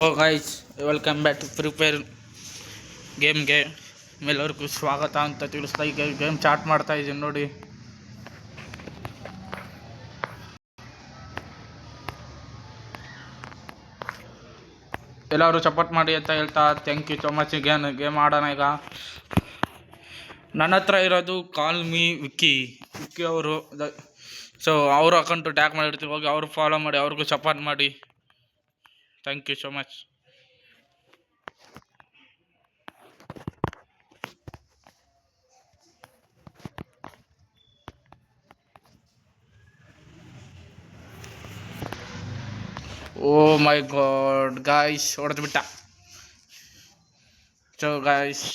Guys, welcome back to prepare ಗೇಮ್ಗೆ. ಎಲ್ಲರಿಗೂ ಸ್ವಾಗತ ಅಂತ ತಿಳಿಸ್ತಾ ಈಗ ಗೇಮ್ ಚಾಟ್ ಮಾಡ್ತಾ ಇದ್ದೀನಿ ನೋಡಿ. ಎಲ್ಲರೂ ಸಪೋರ್ಟ್ ಮಾಡಿ ಅಂತ ಹೇಳ್ತಾ thank you so much. Game ಆಡೋಣ ಈಗ. ನನ್ನ ಹತ್ರ ಇರೋದು ಕಾಲ್ ಮೀ ವಿಕ್ಕಿ ಅವರು. ಸೊ ಅವರು ಅಕೌಂಟು ಟ್ಯಾಗ್ ಮಾಡಿರ್ತೀವಿ, ಹೋಗಿ ಅವರು ಫಾಲೋ ಮಾಡಿ, ಅವ್ರಿಗೂ ಸಪೋರ್ಟ್ ಮಾಡಿ. Thank you so much. Oh my God guys, ಹೊಡೆದು ಬಿಟ್ಟ. ಸೊ ಗಾಯ್ಸ್,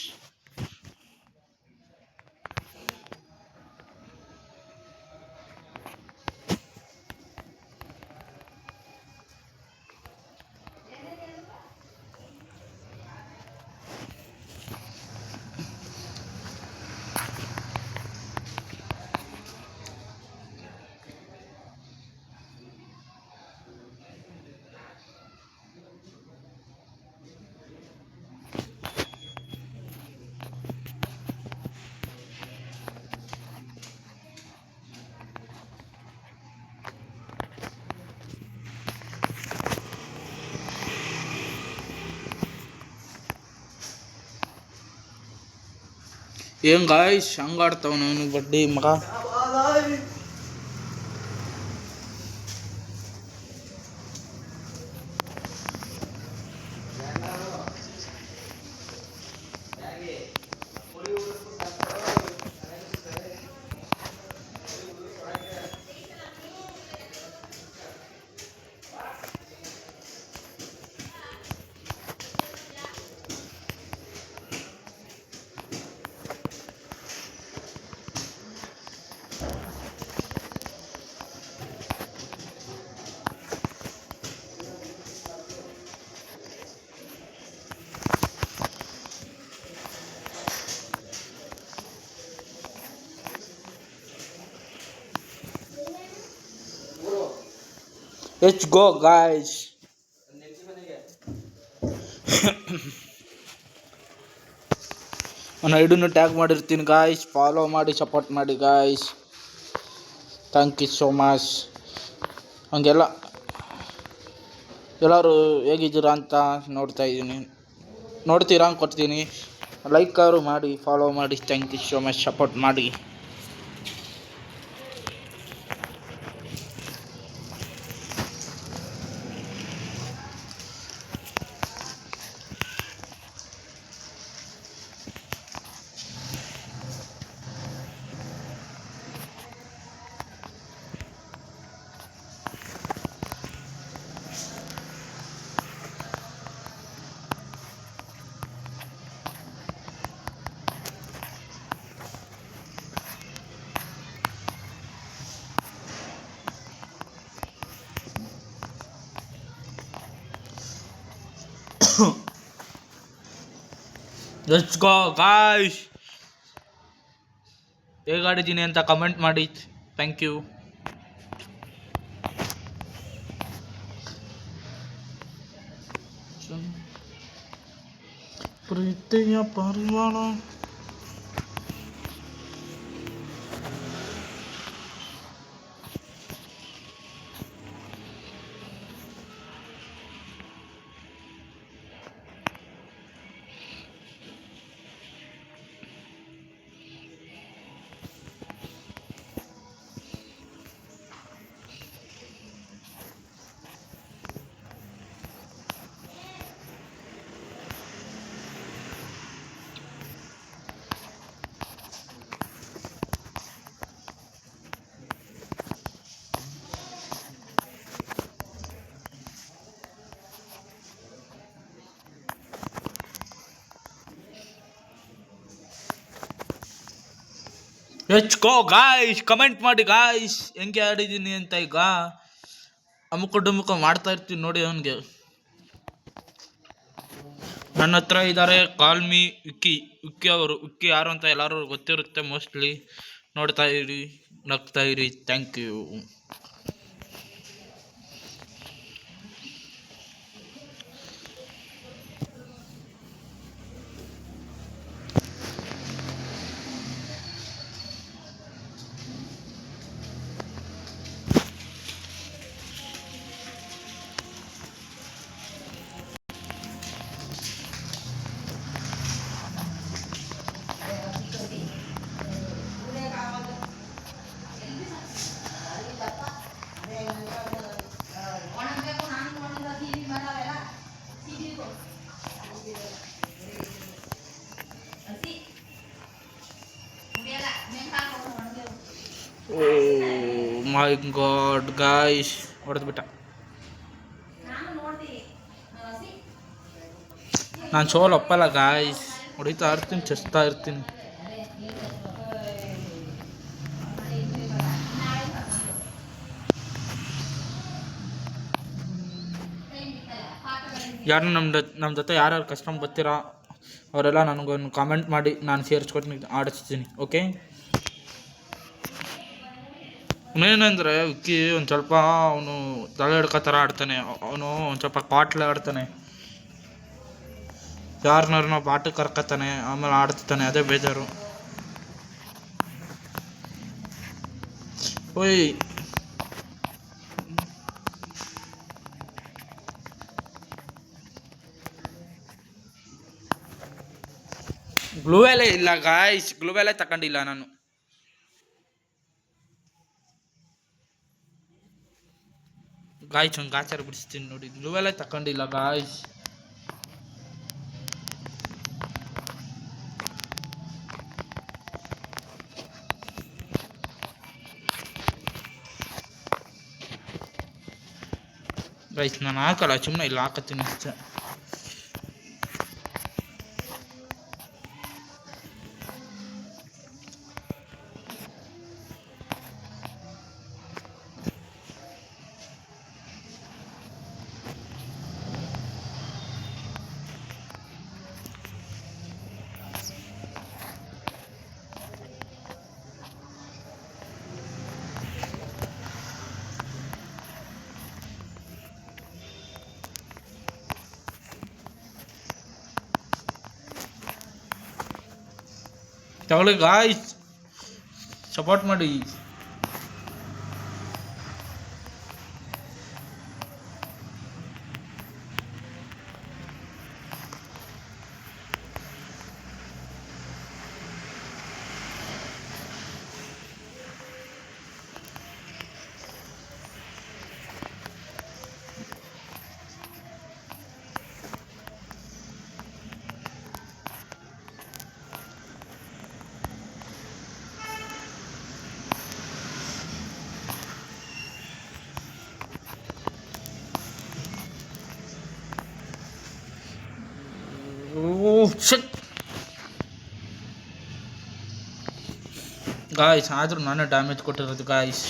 ಏನ್ ಗಾಯ್ಸ್ ಹಂಗಾಡ್ತಾವ ನಾನು ಬಡ್ಡಿ ಮಗ. Let's go guys. ನಾನು ಐಡನ್ನು ಟ್ಯಾಗ್ ಮಾಡಿರ್ತೀನಿ ಗಾಯ್ಸ್, ಫಾಲೋ ಮಾಡಿ ಸಪೋರ್ಟ್ ಮಾಡಿ guys. Thank you so much. ಹಂಗೆಲ್ಲ ಎಲ್ಲರೂ ಹೇಗಿದ್ದೀರಾ ಅಂತ ನೋಡ್ತೀರಾ ಅಂತ ಕೊಡ್ತೀನಿ. ಲೈಕ್ ಅವರು ಮಾಡಿ, ಫಾಲೋ ಮಾಡಿ. Thank you so much, support ಮಾಡಿ. Let's go guys. ಹೇಗಾಡಿದ್ದೀನಿ ಅಂತ ಕಮೆಂಟ್ ಮಾಡಿ. Thank you. ಪ್ರೀತಿಯ ಪರಿವಾರ. ಲೆಟ್ಸ್ ಗೋ ಗಾಯ್ಸ್, ಕಮೆಂಟ್ ಮಾಡಿ ಗಾಯ್ಸ್ ಹೆಂಗೆ ಆಡಿದ್ದೀನಿ ಅಂತ. ಈಗ ಅಮುಕ ಡುಮುಕ ಮಾಡ್ತಾ ಇರ್ತೀನಿ ನೋಡಿ. ಅವನಿಗೆ ನನ್ನ ಹತ್ರ ಇದ್ದಾರೆ ಕಾಲ್ ಮೀ ವಿಕ್ಕಿ ಅವರು. ವಿಕ್ಕಿ ಯಾರು ಅಂತ ಎಲ್ಲರೂ ಗೊತ್ತಿರುತ್ತೆ ಮೋಸ್ಟ್ಲಿ. ನೋಡ್ತಾ ಇರಿ, ನಗ್ತಾ ಇರಿ. Thank you. My God guys ಹೊಡೆದ್ಬಿಟ್ಟ. ನಾನು ಸೋಲ್ ಒಪ್ಪಲ್ಲ ಗಾಯ್ಸ್, ಹೊಡಿತಾ ಇರ್ತೀನಿ, ಚಸ್ತಾ ಇರ್ತೀನಿ. ಯಾರು ನಮ್ಮ ಜೊತೆ ಯಾರ್ಯಾರು ಕಸ್ಟಮ್ ಬರ್ತೀರಾ ಅವರೆಲ್ಲ ನನಗೊಂದು ಕಾಮೆಂಟ್ ಮಾಡಿ, ನಾನು ಸೇರಿಸ್ಕೊಟ್ಟು ಆಡಿಸ್ತೀನಿ. ಓಕೆ, ಇನ್ನೇನೆಂದರೆ ವಿಕ್ಕಿ ಒಂದು ಸ್ವಲ್ಪ ಅವನು ತಲೆ ಹಿಡ್ಕೋ ಥರ ಆಡ್ತಾನೆ. ಅವನು ಒಂದು ಸ್ವಲ್ಪ ಪಾಟ್ಲೆ ಆಡ್ತಾನೆ, ಯಾರನ್ನಾರನ್ನ ಪಾಠಕ್ಕೆ ಕರ್ಕೊತಾನೆ, ಆಮೇಲೆ ಆಡ್ತಾನೆ. ಅದೇ ಬೇಜಾರು. ಓಯ್ ಗ್ಲೂವೆಲ್ಲೇ ಇಲ್ಲ ಗಾಯ್ಸ್, ಗ್ಲೂವೆಲ್ಲೇ ತಗೊಂಡಿಲ್ಲ ನಾನು. ಗಾಯ್ಸ್ ಒಂದು ಗಾಚಾರ ಬಿಡಿಸ್ತೀನಿ ನೋಡಿ, ಗ್ಲೂವೆಲ್ಲೇ ತಗೊಂಡಿಲ್ಲ ಗಾಯ್ಸ್. ಗೈಸ್ ನಾನು ಹಾಕಲ್ಲ, ಸುಮ್ಮನೆ ಇಲ್ಲ ಹಾಕತ್ತೀನಿ ಅಷ್ಟೇ. ತಗೊಳ್ಳಿ ಗಾಯ್ಸ್, ಸಪೋರ್ಟ್ ಮಾಡಿ. ಗಾಯ್ಸ್ ಆದರೂ ನಾನೇ ಡ್ಯಾಮೇಜ್ ಕೊಟ್ಟಿರೋದು ಗಾಯ್ಸ್.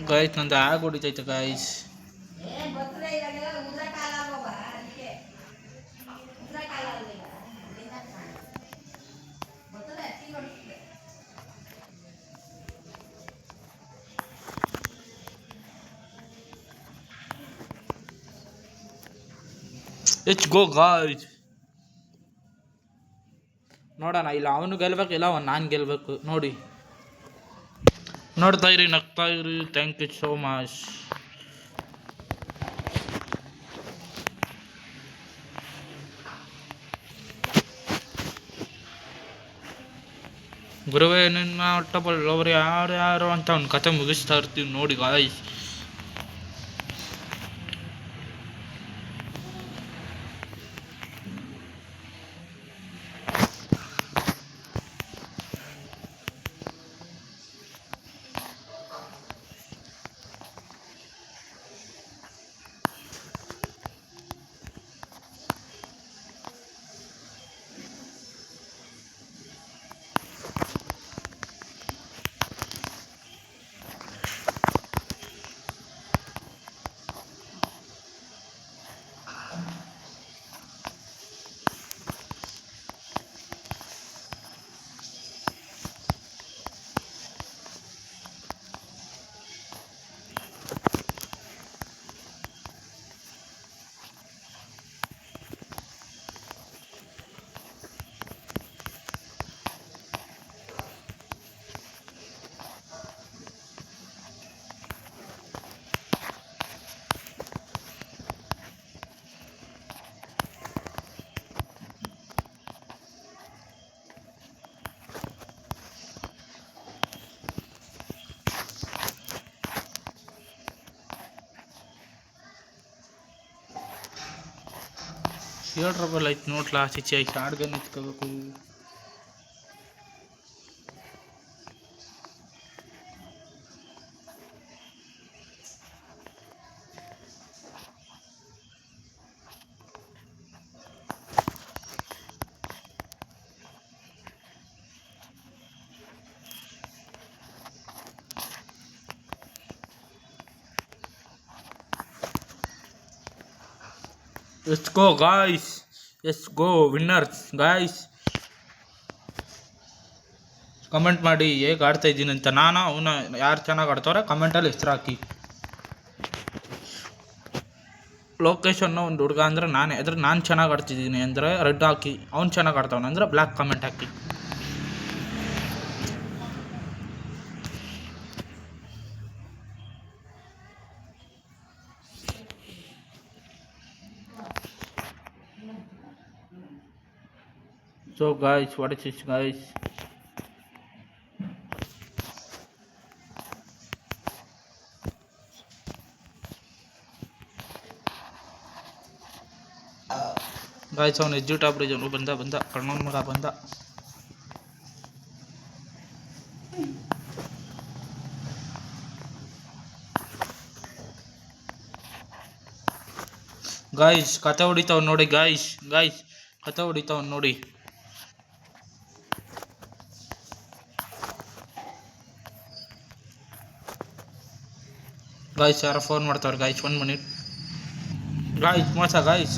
ಗಾಯ್ಸ್ ನಂದು ಆಗ ಹೊಡಿತೈತೆ ಗಾಯ್ಸ್. Let's go guys. ನೋಡೋಣ, ಇಲ್ಲ ಅವನು ಗೆಲ್ಬೇಕು, ಇಲ್ಲ ಅವನು ನಾನು ಗೆಲ್ಬೇಕು. ನೋಡಿ, ನೋಡ್ತಾ ಇರಿ, ನಗ್ತಾ ಇರಿ. Thank you so much. ಗುರುವೇ ನಿನ್ನ ಒಟ್ಟಬಲ್ಲವರು ಯಾರು ಅಂತ ಅವ್ನ ಕತೆ ಮುಗಿಸ್ತಾ ಇರ್ತೀವಿ ನೋಡಿ ಗಾಯ್ಸ್. ಥಿಯೇಟ್ರಬಲ್ ಐತೆ ನೋಡ್ಲಾ ಚಿಚ್ಚಿ ಐತೆ ಆಡ್ಗೆ ನಿಂತ್ಕೋಬೇಕು. Let's go guys, let's go winners guys. Comment ಮಾಡಿ ಹೇಗೆ ಆಡ್ತಾ ಇದ್ದೀನಿ ಅಂತ. ನಾನು ಅವನ್ನ ಯಾರು ಚೆನ್ನಾಗಿ ಆಡ್ತಾವ್ರೆ ಕಮೆಂಟಲ್ಲಿ ಹೆಸರು ಹಾಕಿ. ಲೋಕೇಶ್ ಅನ್ನೋ ಒಂದು ಹುಡುಗ ಅಂದರೆ ನಾನೇ, ಅದ್ರ ನಾನು ಚೆನ್ನಾಗಿ ಆಡ್ತಿದ್ದೀನಿ ಅಂದರೆ ರೆಡ್ ಹಾಕಿ, ಅವ್ನು ಚೆನ್ನಾಗಿ ಆಡ್ತಾವನೆ ಅಂದರೆ black comment hockey. So guys, what is this guys? Guys ಅವನು ಎಜ್ಜು ಟಾಪ್ ರೀಜನು ಬಂದ ಕಣ್ಣೋನ್ ಮಗ ಬಂದ. ಗಾಯ್ಸ್ ಕತೆ ಹೊಡಿತಾವ್ ನೋಡಿ ಗಾಯ್ಸ್ ಕತೆ ಹೊಡಿತಾವ್ ನೋಡಿ. ಗಾಯ್ಸ್ ಯಾರೋ ಫೋನ್ ಮಾಡ್ತಾವ್ರೆ ಗಾಯ್ಸ್, 1 minute ಗಾಯ್ಸ್. ಮೋಸ ಗಾಯ್ಸ್,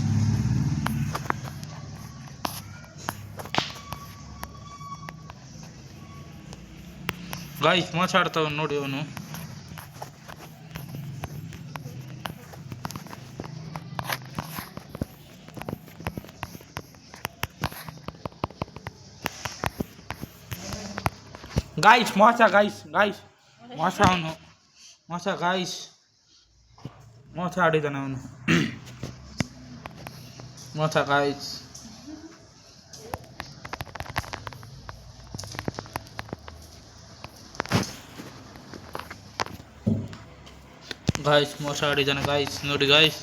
ಗಾಯ್ಸ್ ಮೋಸ ಆಡ್ತಾವ ನೋಡಿ ಅವನು. ಗಾಯ್ಸ್ ಮೋಸ ಮೋಸ ಅವನು ಮೋಸ ಗಾಯ್ಸ್, ಮೋಸ ಆಡಿದ್ದಾನೆ ಅವನು ಮೋಸ ಗಾಯ್ಸ್. ಗಾಯ್ಸ್ ಮೋಸ ಆಡಿದ್ದಾನೆ ಗಾಯ್ಸ್ ನೋಡಿ ಗಾಯ್ಸ್.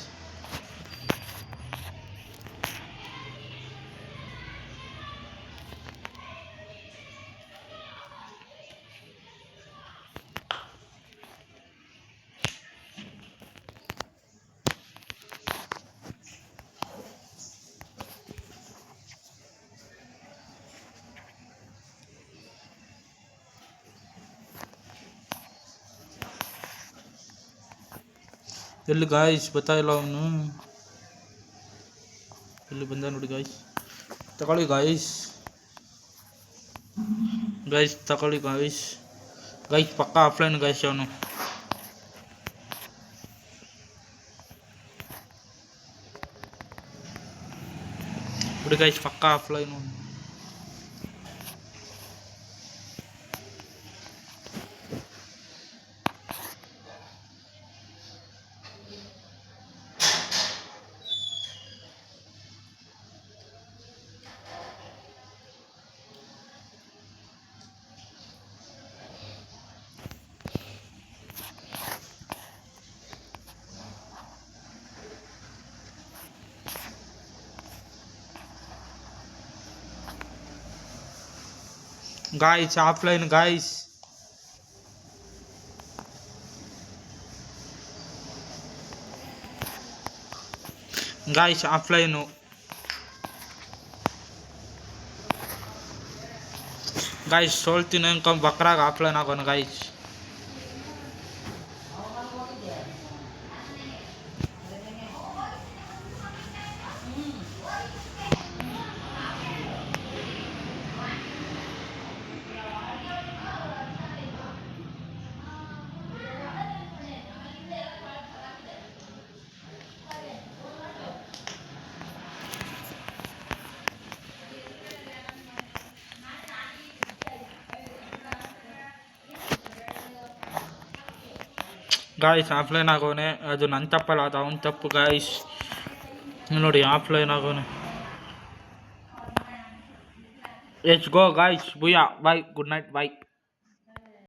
ಎಲ್ಲಿ ಗಾಯ್ಸ್ ಬರ್ತಾ ಇಲ್ಲ ಅವನು, ಎಲ್ಲಿ ಬಂದ ನೋಡಿ ಗಾಯ್ಸ್. ತಗೊಳ್ಳಿ ಗಾಯ್ಸ್ ತಗೊಳ್ಳಿ ಗಾಯ್ಸ್ ಪಕ್ಕ ಆಫ್ಲೈನ್ ಗಾಯ್ಸ್ ಅವನು. ನೋಡಿ ಗಾಯ್ಸ್ ಪಕ್ಕ ಆಫ್ಲೈನ್ ಅವನು. Guys, offline guys. Guys, offline. Guys, soltin engkau bakrak offline akon guys. Guys offline ಆಗೋನೆ, ಅದು ನನ್ನ ತಪ್ಪಲ್ಲ, ಅದು ಅವನ ತಪ್ಪು ಗಾಯ್ಸ್. ನೋಡಿ ಆಫ್ಲೈನ್ ಆಗೋನೆ. Let's go guys, booyah, bye, good night, bye.